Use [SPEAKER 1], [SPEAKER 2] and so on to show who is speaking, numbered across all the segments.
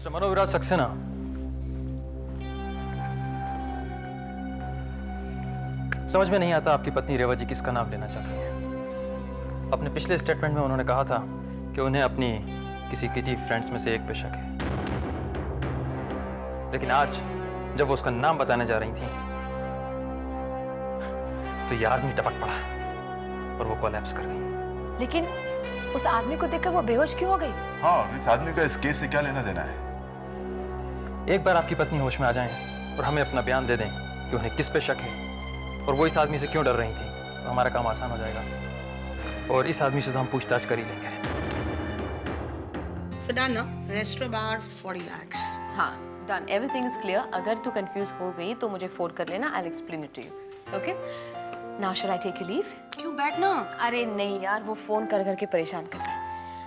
[SPEAKER 1] Mister मनोविराज Saxena, समझ में नहीं आता आपकी पत्नी रेवा जी किसका नाम लेना चाहती है। अपने पिछले स्टेटमेंट में उन्होंने कहा था कि उन्हें अपनी किसी किटी फ्रेंड्स में से एक पे शक है, लेकिन आज जब वो उसका नाम बताने जा रही थी तो ये आदमी टपक पड़ा और वो कोलैप्स कर गई।
[SPEAKER 2] लेकिन उस आदमी को देखकर वो बेहोश क्यों हो गई?
[SPEAKER 3] हाँ, इस आदमी का इस केस से क्या लेना देना है?
[SPEAKER 1] एक बार आपकी पत्नी होश में आ जाएं और हमें अपना बयान दे दें कि उन्हें किस पे शक है और वो इस आदमी से क्यों डर रही थी, तो हमारा काम आसान हो जाएगा और इस आदमी से तो हम पूछताछ कर ही लेंगे।
[SPEAKER 4] Sedana, restaurant bar 40 lakhs.
[SPEAKER 2] हाँ, डन, एवरीथिंग इज क्लियर। अगर तू कंफ्यूज हो गई तो मुझे फोन कर लेना, I will explain it to you. Okay, now shall I take you leave?
[SPEAKER 4] क्यों बैठना?
[SPEAKER 2] अरे नहीं यार, वो फोन कर करके परेशान कर रहा है।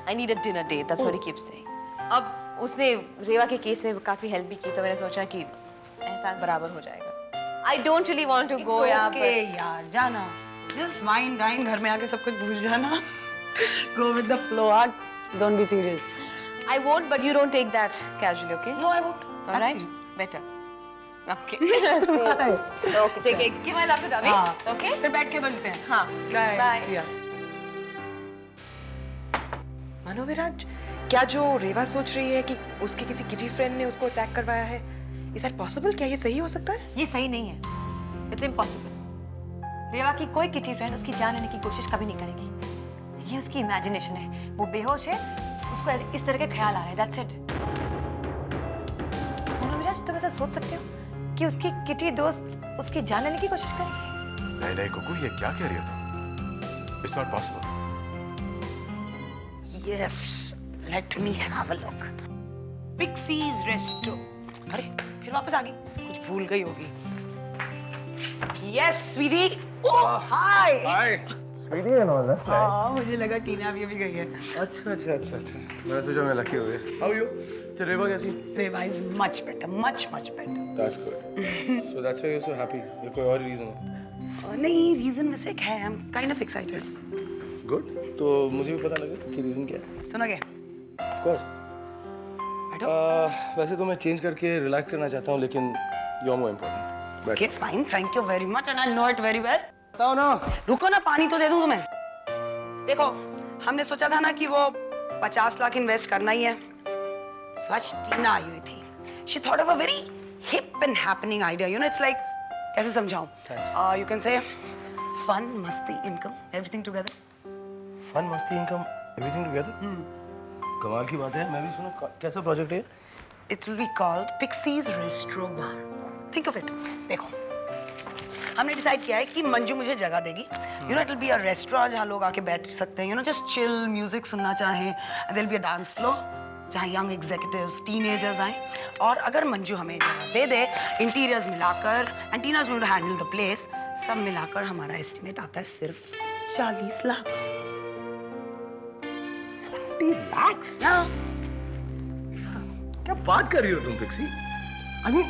[SPEAKER 2] I need a dinner date, that's what he keeps saying. अब उसने रेवा के केस में काफी हेल्प भी की, तो मैंने सोचा कि एहसान बराबर हो जाएगा। I don't really want to go यार।
[SPEAKER 4] ओके यार, जाना। जस्ट वाइन डाइन, घर में आके सब कुछ भूल जाना। Go with the flow, don't be serious.
[SPEAKER 2] I won't, but you don't take that casually, okay?
[SPEAKER 4] No, I won't.
[SPEAKER 2] All right? Better. Okay. Okay, take it. Give my love to Ravi.
[SPEAKER 4] हाँ.
[SPEAKER 2] Okay?
[SPEAKER 4] फिर बैठ के बनते हैं।
[SPEAKER 2] हाँ.
[SPEAKER 4] Bye.
[SPEAKER 2] Bye.
[SPEAKER 4] See ya.
[SPEAKER 5] मनोविराज, क्या जो रेवा सोच रही है कि उसके किसी किटी फ्रेंड ने उसको अटैक करवाया है, इज दैट पॉसिबल? क्या ये सही हो सकता है?
[SPEAKER 2] ये सही नहीं है। It's impossible. रेवा की कोई किटी फ्रेंड उसकी जान लेने की कोशिश कभी नहीं करेगी। ये उसकी इमेजिनेशन है। वो बेहोश है, उसको इस तरह के ख्याल आ रहे हैं। That's it. मनोविराज, तुम ऐसा सोच सकते हो कि उसकी किटी दोस्त उसकी जान लेने की कोशिश करेगी?
[SPEAKER 3] नहीं नहीं कुकू, ये क्या कह रही हो तुम? It's not possible.
[SPEAKER 4] Yes, let me have a look. Pixie's Resto. अरे, फिर वापस आ गई। कुछ भूल गई होगी। Yes, sweetie. Oh, hi.
[SPEAKER 6] Hi sweetie and all that.
[SPEAKER 4] हाँ, मुझे लगा टीना भी अभी गई है।
[SPEAKER 6] अच्छा अच्छा अच्छा अच्छा, मैंने सोचा मैं लकी हो गया। How you? रेवा कैसी?
[SPEAKER 4] Reva is much better, much better.
[SPEAKER 6] That's good. So that's why you are so happy. ये कोई और रीजन है?
[SPEAKER 4] नहीं, रीजन वैसे एक है। I'm kind of excited.
[SPEAKER 6] Good, तो मुझे भी पता लगे कि रीजन क्या है।
[SPEAKER 4] सुनोगे?
[SPEAKER 6] Of course.
[SPEAKER 4] बैठो।
[SPEAKER 6] वैसे तो मैं चेंज करके रिलैक्स करना चाहता हूँ, लेकिन you are more important.
[SPEAKER 4] Okay, fine. Thank you very much, and I know it very well.
[SPEAKER 6] बताओ ना।
[SPEAKER 4] रुको ना, पानी तो दे दूं तुम्हें। देखो, हमने सोचा था ना कि वो 50 लाख इन्वेस्ट करना ही है। So आज टीना आई हुई थी। She thought of a very hip and happening idea. You know, it's like, कैसे समझाऊं? You can say fun, मस्ती, income, everything together.
[SPEAKER 6] फन, मस्ती, इनकम, एवरीथिंग टुगेदर। कमाल की बात है। मैं भी सुनो, कैसा प्रोजेक्ट है?
[SPEAKER 4] It will be called Pixie's Resto Bar. Think of it. देखो, हमने डिसाइड किया है कि मंजू मुझे जगह देगी। You know, it will be a restaurant जहाँ लोग आके बैठ सकते हैं। You know, just chill, music सुनना चाहें। And there will be a dance floor जहाँ young executives, teenagers आएं। और अगर मंजू हमें जगह दे दे, इंटीरियर्स मिलाकर, and Tina is going to handle the place, सब मिलाकर हमारा एस्टिमेट आता है सिर्फ 40 लाख।
[SPEAKER 6] 40 lakhs? क्या बात कर रही हो तुम pixie? I mean,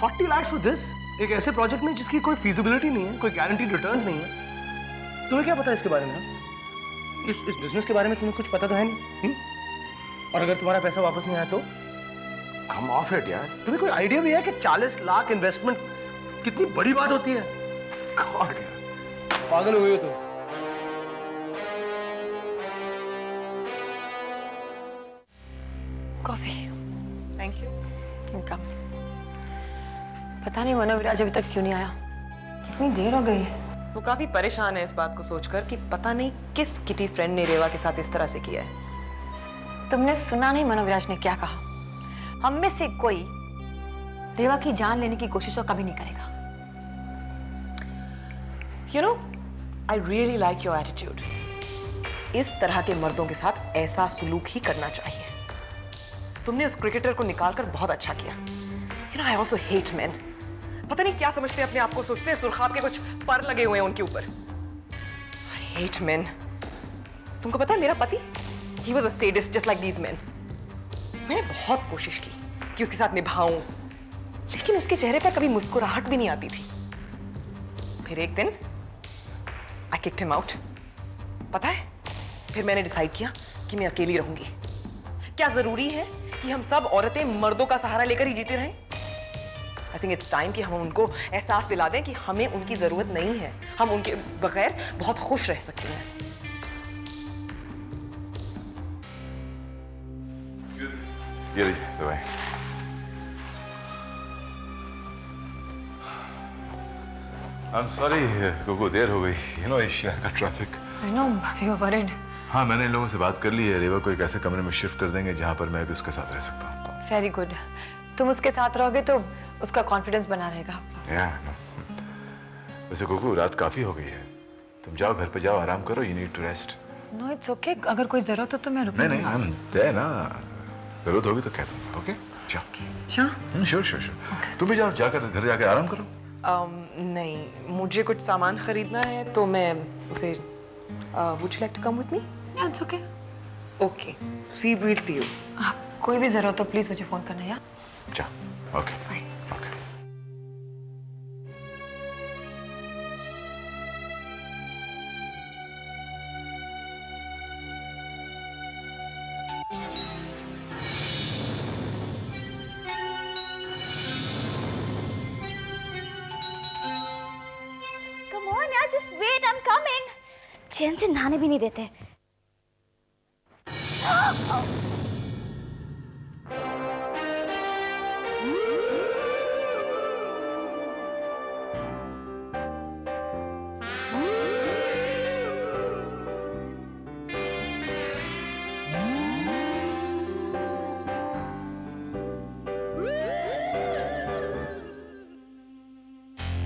[SPEAKER 6] 40 lakhs for this? एक ऐसे प्रोजेक्ट में जिसकी कोई फीजिबिलिटी नहीं है, कोई गारंटीड रिटर्न्स नहीं है। तुम्हें क्या पता है इसके बारे में? इस बिजनेस के बारे में तुम्हें कुछ पता तो है नहीं? और अगर तुम्हारा पैसा वापस नहीं आया तो? कम ऑफ इट यार। तुम्हें कोई आइडिया भी है कि 40 लाख इन्वेस्टमेंट कितनी बड़ी बात होती है? गॉड यार, पागल हो गई हो तुम।
[SPEAKER 2] कॉफी।
[SPEAKER 4] Thank you.
[SPEAKER 2] वेलकम। पता नहीं मनोविराज अभी तक क्यों नहीं आया। कितनी देर हो गई है।
[SPEAKER 5] वो काफी परेशान है इस बात को सोचकर कि पता नहीं किस किटी फ्रेंड ने रेवा के साथ इस तरह से किया है।
[SPEAKER 2] तुमने सुना नहीं मनोविराज ने क्या कहा? हम में से कोई रेवा की जान लेने की कोशिश तो कभी नहीं करेगा।
[SPEAKER 5] You know, I really like your attitude. इस तरह के मर्दों के साथ ऐसा सुलूक ही करना चाहिए। तुमने उस क्रिकेटर को निकालकर बहुत अच्छा किया। You know, I also hate men. पता नहीं क्या समझते हैं अपने आप को, सोचते हैं सुरखाब के कुछ पर लगे हुए हैं उनके ऊपर। I hate men. तुमको पता है मेरा पति? He was a sadist just like these men. मैंने बहुत कोशिश की कि उसके साथ निभाऊं, लेकिन उसके चेहरे पर कभी मुस्कुराहट भी नहीं आती थी। फिर एक दिन I kicked him out. पता है? फिर मैंने डिसाइड किया कि मैं अकेली रहूंगी। क्या जरूरी है कि हम सब औरतें मर्दों का सहारा लेकर ही जीते रहें? आई थिंक इट्स टाइम कि हम उनको एहसास दिला दें कि हमें उनकी जरूरत नहीं है, हम उनके बगैर बहुत खुश रह सकते हैं।
[SPEAKER 3] ये लीजिए दवाई। I'm sorry, गुगु देर हो गई। You know, इस शहर का traffic.
[SPEAKER 2] I know, we were worried.
[SPEAKER 3] हाँ, मैंने इन लोगों से बात कर ली है। रेवा को एक ऐसे कमरे में शिफ्ट कर देंगे जहाँ पर मैं भी उसके साथ रह सकता हूँ।
[SPEAKER 2] Very good. तुम उसके साथ रहोगे तो उसका कॉन्फिडेंस बना रहेगा।
[SPEAKER 3] वैसे गुगु रात काफी हो गई है, तुम जाओ घर पे जाओ, आराम करो। You need to rest.
[SPEAKER 2] No, it's okay. अगर कोई जरूरत हो तो मैं रुकूंगी।
[SPEAKER 3] नहीं, I'm there ना। जरूरत होगी तो कह दूंगा, ओके? जाओ।
[SPEAKER 2] Sure?
[SPEAKER 3] श्योर। तुम भी जाओ, जाकर घर जाकर आराम करो।
[SPEAKER 5] नहीं, मुझे कुछ सामान खरीदना है तो मैं उसे would you like to come with me?
[SPEAKER 2] Yeah, it's okay.
[SPEAKER 5] Okay. We'll see you.
[SPEAKER 2] कोई भी जरूरत हो प्लीज मुझे फोन करना या?
[SPEAKER 3] जाओ, okay.
[SPEAKER 2] Bye.
[SPEAKER 3] Okay.
[SPEAKER 7] Come on यार, just wait, I'm coming. चैन से नहाने भी नहीं देते।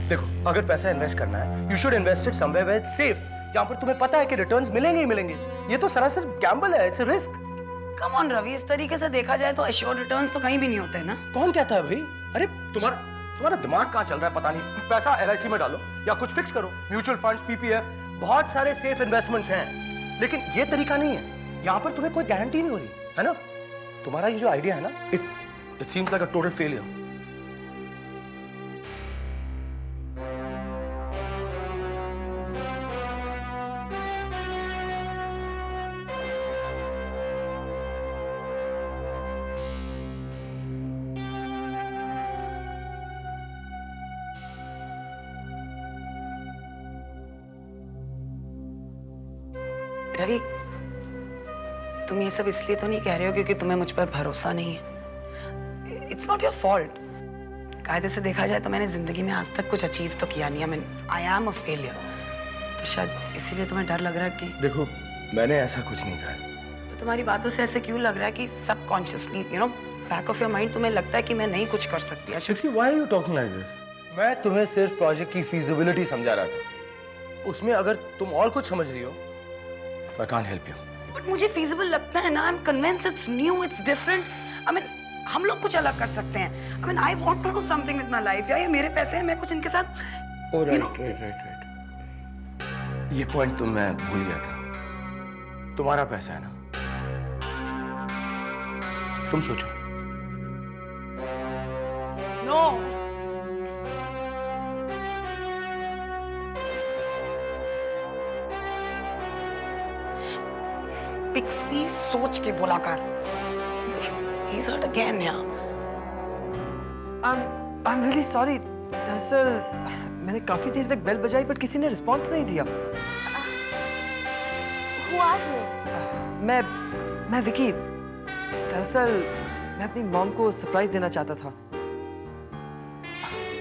[SPEAKER 6] देखो, अगर पैसा इन्वेस्ट करना है, you should invest it somewhere where it's safe, जहां पर तुम्हें पता है कि रिटर्न्स मिलेंगे ही मिलेंगे। ये तो सरासर गैम्बल है, it's a risk.
[SPEAKER 4] Come on Ravi, इस तरीके से देखा जाए तो एश्योर्ड रिटर्न्स तो कहीं भी नहीं होते हैं ना।
[SPEAKER 6] कौन कहता है भाई? अरे तुम्हारा दिमाग कहाँ चल रहा है पता नहीं। पैसा LIC में डालो या कुछ फिक्स करो, म्यूचुअल फंड्स, PPF, बहुत सारे सेफ इन्वेस्टमेंट्स हैं। लेकिन ये तरीका नहीं है, यहाँ पर तुम्हें कोई गारंटी नहीं हो रही है ना। तुम्हारा ये जो आइडिया है ना, it seems like a total failure.
[SPEAKER 4] Ravi, तुम ये सब इसलिए तो नहीं कह रहे हो क्योंकि तुम्हें मुझ पर भरोसा नहीं है। It's not your fault. कायदे से देखा जाए तो मैंने जिंदगी में आज तक कुछ अचीव तो किया नहीं है। I am a failure. तो शायद इसीलिए तुम्हें डर लग रहा है कि
[SPEAKER 6] देखो, मैंने ऐसा कुछ नहीं कहा।
[SPEAKER 4] तो तुम्हारी बातों से ऐसे क्यों लग रहा है कि subconsciously back of your mind तुम्हें लगता है कि मैं नहीं कुछ कर सकती।
[SPEAKER 6] Why are you talking like this? मैं तुम्हें सिर्फ प्रोजेक्ट की फीजिबिलिटी समझा रहा था। उसमें अगर तुम और कुछ समझ रही हो, I can't help you.
[SPEAKER 4] But मुझे feasible लगता है ना। I'm convinced it's new, it's different. I mean, हम लोग कुछ अलग कर सकते हैं। I mean, I want to do something with my life. या ये मेरे पैसे हैं, मैं कुछ इनके साथ
[SPEAKER 6] Right. ये पॉइंट तो मैं भूल गया था। तुम्हारा पैसा है ना, तुम सोचो।
[SPEAKER 4] No. पिक्सी सोच के बोला कर। He's hurt again, yeah.
[SPEAKER 8] I'm really sorry. दरअसल मैंने काफी देर तक बेल बजाई बट किसी ने रिस्पॉन्स नहीं दिया।
[SPEAKER 7] Who are you?
[SPEAKER 8] मैं विकी। दरअसल मैं अपनी मॉम को सरप्राइज देना चाहता था।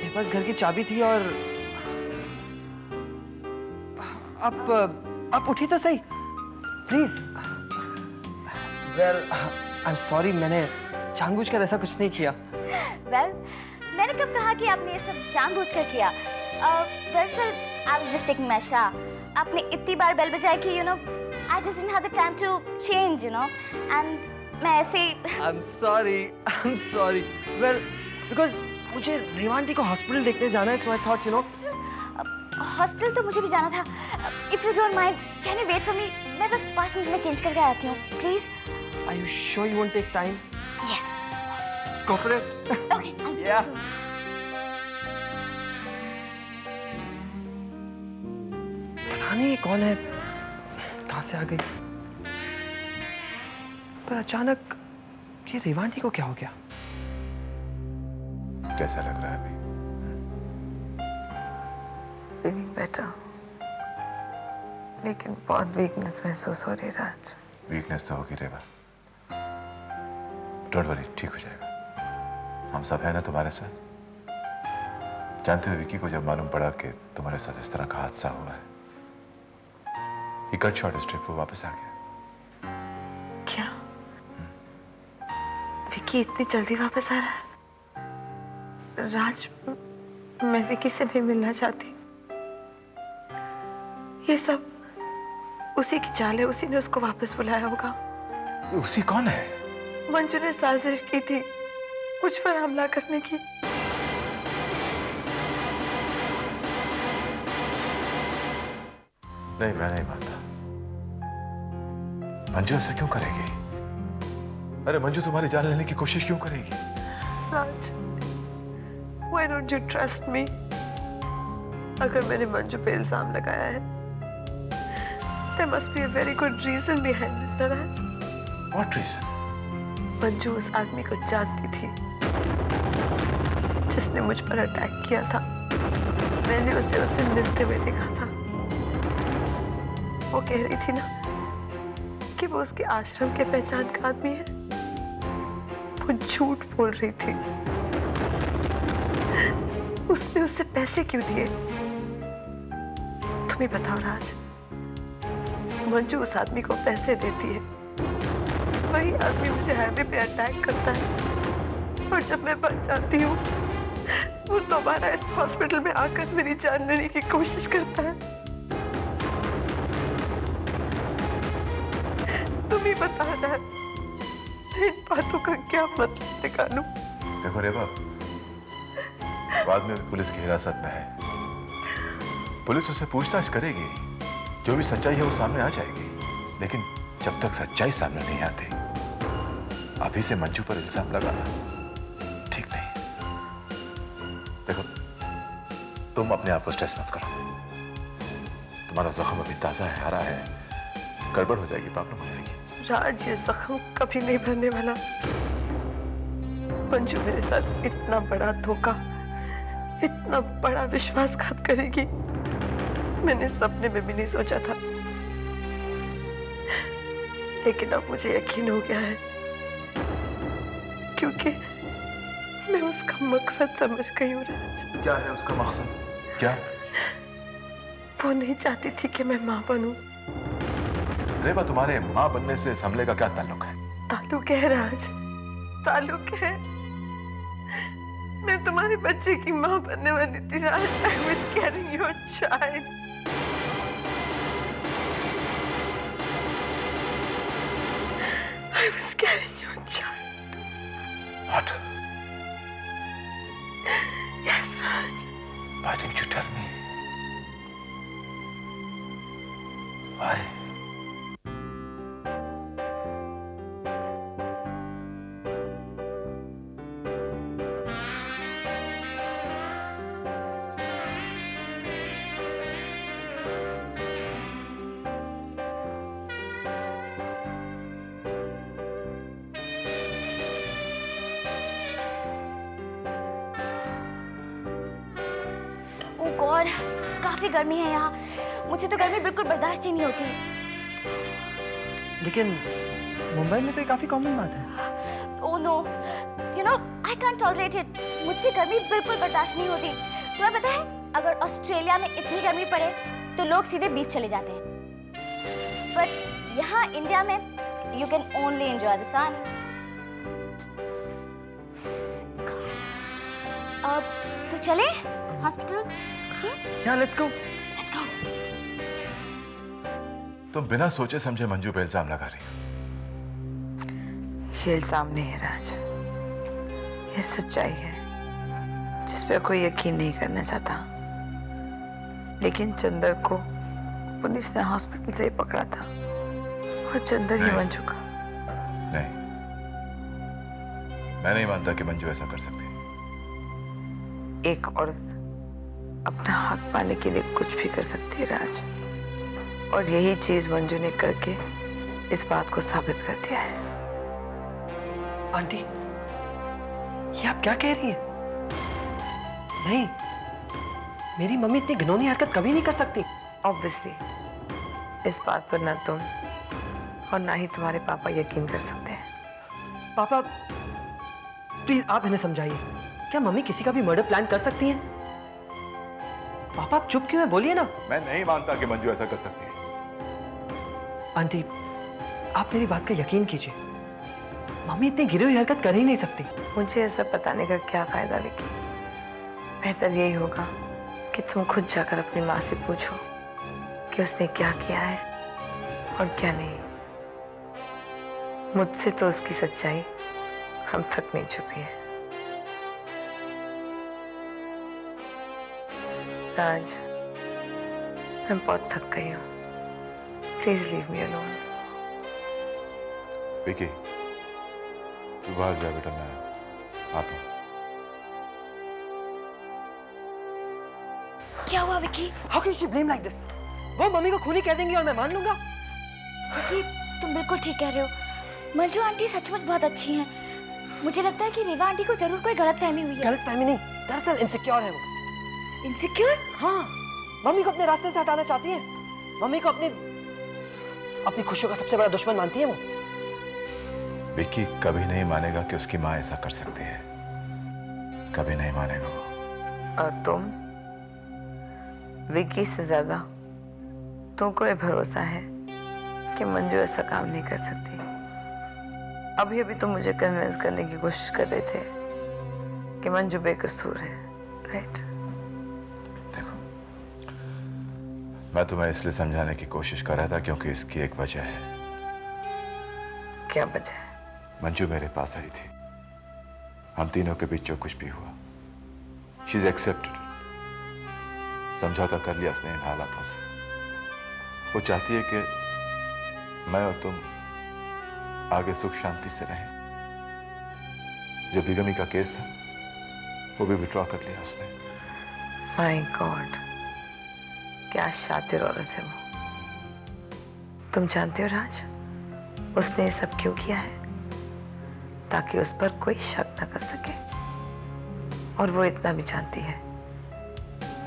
[SPEAKER 8] मेरे पास घर की चाबी थी और आप उठी तो सही please. Well I am sorry, मैंने जानबूझकर ऐसा कुछ नहीं किया।
[SPEAKER 7] Well, मैंने कब कहा कि आपने ये सब जानबूझकर किया? दरअसल I was just taking my shower. आपने इतनी बार बेल बजाई कि I just didn't have the time to change, and मैं ऐसे ही
[SPEAKER 8] I'm sorry. Well, because मुझे रेवांटी को हॉस्पिटल देखने जाना है, so I thought,
[SPEAKER 7] हॉस्पिटल तो मुझे भी जाना था। If you don't mind, can you wait for me? मैं बस 5 मिनट में चेंज करके आती हूँ, please.
[SPEAKER 8] Are you sure you won't take time?
[SPEAKER 7] Yes.
[SPEAKER 8] Go for it.
[SPEAKER 7] Okay.
[SPEAKER 8] Yeah. पता नहीं ये कौन है, कहाँ से आ गई, पर अचानक ये रेवा आंटी को क्या हो गया?
[SPEAKER 3] कैसा लग रहा है अभी?
[SPEAKER 5] फीलिंग बेटर, लेकिन बहुत वीकनेस महसूस हो रही राज।
[SPEAKER 3] वीकनेस तो होगी रेवा, डोंट वरी, ठीक हो जाएगा। हम सब हैं ना तुम्हारे साथ। जानते हो विकी को जब मालूम पड़ा कि तुम्हारे साथ इस तरह का हादसा हुआ है, he cut short his trip, वो वापस आ गया।
[SPEAKER 5] क्या विकी इतनी जल्दी वापस आ रहा है? राज, मैं विकी से नहीं मिलना चाहती। ये सब उसी की चाल है, उसी ने उसको वापस बुलाया होगा।
[SPEAKER 3] उसी कौन है?
[SPEAKER 5] मंजू ने साजिश की थी मुझ पर हमला करने की।
[SPEAKER 3] नहीं, मैं नहीं मानता। मंजू ऐसा क्यों करेगी? अरे मंजू तुम्हारी जान लेने की कोशिश क्यों करेगी?
[SPEAKER 5] राज, why don't you trust me? अगर मैंने मंजू पे इल्जाम लगाया है, there must be a very good reason behind it, ना राज?
[SPEAKER 3] What reason?
[SPEAKER 5] मंजू उस आदमी को जानती थी जिसने मुझ पर अटैक किया था। मैंने उसे मिलते हुए देखा था। वो कह रही थी ना कि वो उसके आश्रम के पहचान का आदमी है। वो झूठ बोल रही थी। उसने उससे पैसे क्यों दिए? तुम ही बताओ राज। मंजू उस आदमी को पैसे देती है, वही आदमी मुझे हाईवे पे अटैक करता है, और जब मैं बच जाती हूँ वो दोबारा इस हॉस्पिटल में आकर मेरी जान लेने की कोशिश करता है। तुम ही बताना इन बातों का क्या मतलब निकालूं?
[SPEAKER 3] देखो रेवा, बाद में भी पुलिस की हिरासत में है। पुलिस उसे पूछताछ करेगी, जो भी सच्चाई है वो सामने आ जाएगी। लेकिन जब तक सच्चाई सामने नहीं आती, अभी से मंजू पर इल्जाम लगाना ठीक नहीं। देखो, तुम अपने आप को स्ट्रेस मत करो। तुम्हारा जख्म अभी ताजा है, हरा है। गड़बड़ हो जाएगी, प्रॉब्लम हो जाएगी।
[SPEAKER 5] राज, ये जख्म कभी नहीं भरने वाला। मंजू मेरे साथ इतना बड़ा धोखा, इतना बड़ा विश्वासघात करेगी, मैंने सपने में भी नहीं सोचा था। लेकिन अब मुझे यकीन हो गया है, क्योंकि मैं उसका मकसद समझ गई हूँ राज।
[SPEAKER 3] क्या है उसका मकसद? क्या?
[SPEAKER 5] वो नहीं चाहती थी कि मैं माँ बनूं।
[SPEAKER 3] रेवा, तुम्हारे माँ बनने से इस हमले का क्या ताल्लुक है?
[SPEAKER 5] ताल्लुक है राज, ताल्लुक है। मैं तुम्हारे बच्चे की माँ बनने वाली थी राज। I was carrying your child. I was carrying your child.
[SPEAKER 3] What?
[SPEAKER 5] Yes, Raj.
[SPEAKER 3] Why didn't you tell me? Why?
[SPEAKER 7] Oh God, काफी गर्मी है यहाँ। मुझे तो गर्मी बिल्कुल बर्दाश्त ही नहीं होती।
[SPEAKER 8] लेकिन मुंबई में तो ये काफी कॉमन बात है।
[SPEAKER 7] Oh no, you know I can't tolerate it. मुझसे गर्मी बिल्कुल बर्दाश्त नहीं होती। तुम्हें पता है, अगर ऑस्ट्रेलिया में इतनी गर्मी पड़े तो लोग सीधे बीच चले जाते हैं, बट यहाँ इंडिया में you can only enjoy the sun. अब तो चले hospital.
[SPEAKER 8] Yeah, let's go.
[SPEAKER 7] Let's go.
[SPEAKER 3] तुम बिना सोचे समझे मंजू पे इल्जाम लगा रही हो।
[SPEAKER 5] ये इल्जाम नहीं है राज, ये सच्चाई है जिस पे कोई यकीन नहीं करना चाहता। लेकिन चंदर को पुलिस ने हॉस्पिटल से ही पकड़ा था, और चंदर ही
[SPEAKER 3] नहीं।
[SPEAKER 5] मंजू का।
[SPEAKER 3] नहीं, मैं नहीं मानता कि मंजू ऐसा कर सकती।
[SPEAKER 5] एक औरत अपना हक पाने के लिए कुछ भी कर सकती है राज, और यही चीज मंजू ने करके इस बात को साबित कर दिया है।
[SPEAKER 8] आंटी, ये आप क्या कह रही हैं? नहीं, मेरी मम्मी इतनी घिनौनी हरकत कभी नहीं कर सकती।
[SPEAKER 5] ऑब्वियसली इस बात पर ना तुम और ना ही तुम्हारे पापा यकीन कर सकते हैं।
[SPEAKER 8] पापा, प्लीज आप इन्हें समझाइए। क्या मम्मी किसी का भी मर्डर प्लान कर सकती हैं? पापा आप चुप क्यों हैं? बोलिए ना।
[SPEAKER 3] मैं नहीं मानता कि मंजू ऐसा कर सकती है।
[SPEAKER 8] आंटी, आप मेरी बात का यकीन कीजिए। मम्मी इतनी गिरी हुई हरकत कर ही नहीं सकती।
[SPEAKER 5] मुझे ऐसा बताने का क्या फायदा विकी? बेहतर यही होगा कि तुम खुद जाकर अपनी माँ से पूछो कि उसने क्या किया है और क्या नहीं। मुझसे तो उसकी सच्चाई हम तक नहीं छुपी है। राज, मैं बहुत थक गई हूँ। Please leave me alone.
[SPEAKER 3] Vicky, तू बाहर जा बेटा, मैं आता हूँ।
[SPEAKER 7] क्या हुआ Vicky?
[SPEAKER 8] How can she blame like this? वो मम्मी को खूनी कह देंगी और मैं मान लूंगा।
[SPEAKER 7] विकी, तुम बिल्कुल ठीक कह रहे हो। मंजू आंटी सचमुच बहुत अच्छी हैं। मुझे लगता है कि रेवा आंटी को जरूर कोई गलतफहमी हुई है।
[SPEAKER 8] गलतफहमी नहीं, दरअसल इनसिक्योर है वो।
[SPEAKER 7] इनसिक्योर?
[SPEAKER 8] हाँ, मम्मी को अपने रास्ते से हटाना चाहती है। मम्मी को अपनी खुशियों का सबसे बड़ा दुश्मन मानती है वो।
[SPEAKER 3] विक्की कभी नहीं मानेगा कि उसकी माँ ऐसा कर सकती है। कभी नहीं मानेगा वो।
[SPEAKER 5] और तुम? विकी से ज्यादा तुमको ये भरोसा है कि मंजू ऐसा काम नहीं कर सकती? अभी अभी तुम मुझे कन्विंस करने की कोशिश कर रहे थे कि मंजू बेकसूर है, राइट?
[SPEAKER 3] देखो, मैं तुम्हें इसलिए समझाने की कोशिश कर रहा था क्योंकि इसकी एक वजह है।
[SPEAKER 5] क्या वजह है?
[SPEAKER 3] मंजू मेरे पास आई थी। हम तीनों के बीच जो कुछ भी हुआ, शी इज एक्सेप्टेड। समझौता कर लिया उसने इन हालातों से। वो चाहती है कि मैं और तुम आगे सुख शांति से रहें। जो बिगमी का केस था वो भी विड्रॉ कर लिया उसने।
[SPEAKER 5] माय गॉड, क्या शातिर औरत है वो। तुम जानते हो राज, उसने ये सब क्यों किया है? ताकि उस पर कोई शक न कर सके। और वो इतना भी जानती है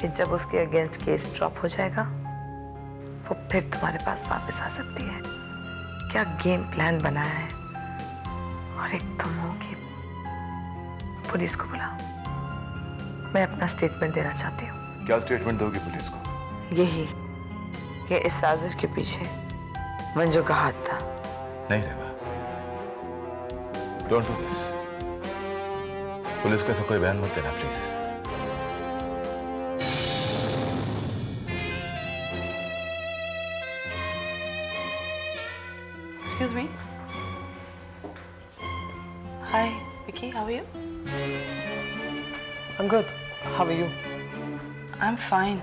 [SPEAKER 5] कि जब उसके अगेंस्ट केस ड्रॉप हो जाएगा वो फिर तुम्हारे पास वापस आ सकती है। क्या गेम प्लान बनाया है। और एक तुम हो कि पुलिस को बुलाओ। मैं अपना स्टेटमेंट देना चाहती हूँ।
[SPEAKER 3] क्या स्टेटमेंट दोगी पुलिस को?
[SPEAKER 5] यही कि इस साजिश के पीछे मंजू का हाथ था।
[SPEAKER 3] नहीं रेवा, डोंट डू दिस। पुलिस को ऐसा कोई बयान मत देना please.
[SPEAKER 4] Excuse me. Hi, Vicky. How are you?
[SPEAKER 8] I'm good. How are you?
[SPEAKER 4] I'm fine.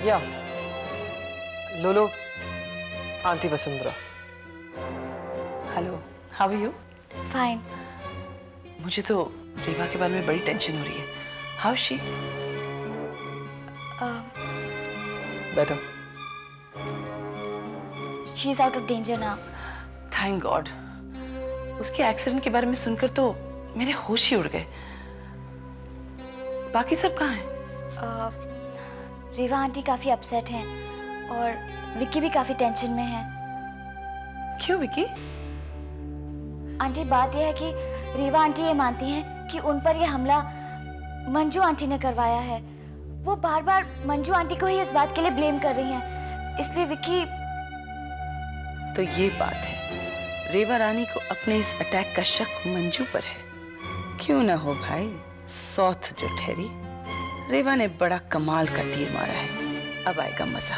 [SPEAKER 8] Yeah. Lolo, Auntie Vasundhara.
[SPEAKER 4] Hello. How are you?
[SPEAKER 7] Fine.
[SPEAKER 4] मुझे तो रेवा के बारे में बड़ी टेंशन हो रही है. How is she?
[SPEAKER 8] Better.
[SPEAKER 7] She is out of danger now.
[SPEAKER 4] Thank God. उसके एक्सीडेंट के बारे में सुनकर तो मेरे होश ही उड़ गए. बाकी सब कहाँ हैं?
[SPEAKER 7] रेवा आंटी काफी अपसेट हैं और विक्की भी काफी टेंशन में है।
[SPEAKER 4] क्यों विकी?
[SPEAKER 7] आंटी बात यह है कि रेवा आंटी ये मानती हैं कि उन पर यह हमला मंजू आंटी ने करवाया है। वो बार बार मंजू आंटी को ही इस बात के लिए ब्लेम कर रही हैं। इसलिए विक्की।
[SPEAKER 4] तो ये बात है, रेवा रानी को अपने इस अटैक का शक मंजू पर है। क्यों ना हो भाई, सौथ जो ठहरी। रेवा ने बड़ा कमाल का तीर मारा है, अब आएगा मजा।